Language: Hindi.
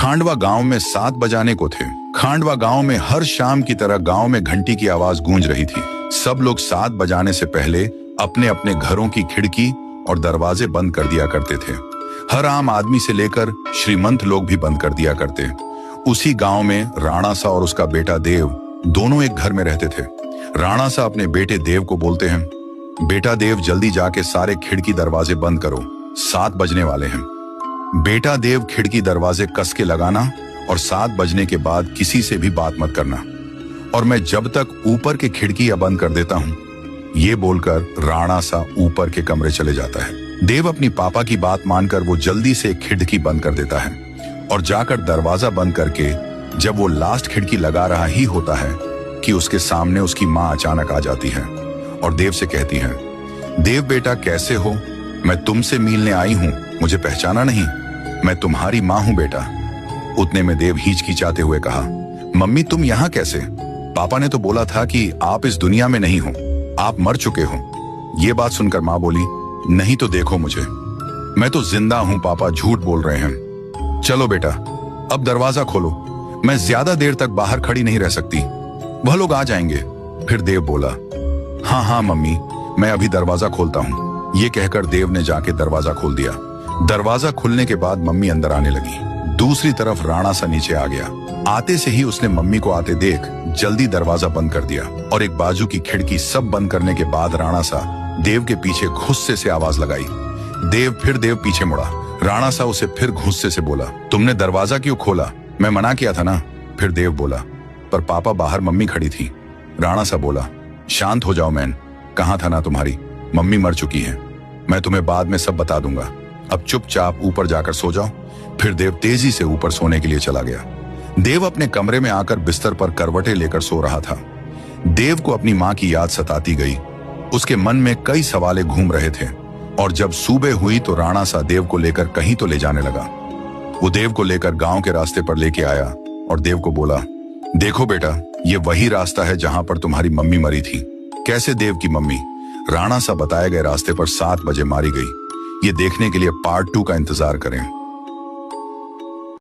खांडवा गांव में 7 बजाने को थे। खांडवा गांव में हर शाम की तरह गांव में घंटी की आवाज गूंज रही थी। सब लोग 7 बजाने से पहले अपने अपने घरों की खिड़की और दरवाजे बंद कर दिया करते थे। हर आम आदमी से लेकर श्रीमंत लोग भी बंद कर दिया करते। उसी गांव में राणा सा और उसका बेटा देव दोनों एक घर में रहते थे। राणा सा अपने बेटे देव को बोलते हैं, बेटा देव जल्दी जाके सारे खिड़की दरवाजे बंद करो, 7 बजने वाले हैं। बेटा देव खिड़की दरवाजे कस के लगाना और 7 बजने के बाद किसी से भी बात मत करना, और मैं जब तक ऊपर के खिड़कियां बंद कर देता हूं, ये बोलकर राणा सा ऊपर के कमरे चले जाता है। देव अपनी पापा की बात मानकर वो जल्दी से खिड़की बंद कर देता है और जाकर दरवाजा बंद करके जब वो लास्ट खिड़की लगा रहा ही होता है कि उसके सामने उसकी माँ अचानक आ जाती है और देव से कहती है, देव बेटा कैसे हो, मैं तुमसे मिलने आई हूं, मुझे पहचाना नहीं, मैं तुम्हारी माँ हूं बेटा। उतने में देव हिचकिचाते हुए कहा, मम्मी तुम यहाँ कैसे? पापा ने तो बोला था कि आप इस दुनिया में नहीं हो, आप मर चुके हो। ये बात सुनकर माँ बोली, नहीं तो देखो मुझे, मैं तो जिंदा हूं पापा, झूठ बोल रहे हैं। चलो बेटा अब दरवाजा खोलो, मैं ज्यादा देर तक बाहर खड़ी नहीं रह सकती, वह लोग आ जाएंगे। फिर देव बोला, हाँ हाँ मम्मी, मैं अभी दरवाजा खोलता हूँ। ये कहकर देव ने जाके दरवाजा खोल दिया। दरवाजा खुलने के बाद मम्मी अंदर आने लगी। दूसरी तरफ राणा सा नीचे आ गया। आते से ही उसने मम्मी को आते देख जल्दी दरवाजा बंद कर दिया और एक बाजू की खिड़की सब बंद करने के बाद राणा सा देव के पीछे गुस्से से आवाज लगाई। देव पीछे मुड़ा। राणा सा उसे फिर गुस्से से बोला, तुमने दरवाजा क्यों खोला? मैं मना किया था ना। फिर देव बोला, पर पापा बाहर मम्मी खड़ी थी। राणा सा बोला, शांत हो जाओ मैन, कहाँ था ना तुम्हारी, मम्मी मर चुकी है, मैं तुम्हें बाद में सब बता दूंगा, अब चुपचाप ऊपर जाकर सो जाओ। फिर देव तेजी से ऊपर सोने के लिए चला गया। देव अपने कमरे में आकर बिस्तर पर करवटें लेकर सो रहा था। देव को अपनी माँ की याद सताती गई। उसके मन में कई सवाल घूम रहे थे और जब सुबह हुई तो राणा सा देव को लेकर कहीं तो ले जाने लगा। वो देव को लेकर गांव के रास्ते पर लेके आया और देव को बोला, देखो बेटा, ये वही रास्ता है जहां पर तुम्हारी मम्मी मरी थी। कैसे देव की मम्मी? राणा सा बताए गए रास्ते पर 7 बजे मारी गई। ये देखने के लिए पार्ट 2 का इंतजार करें।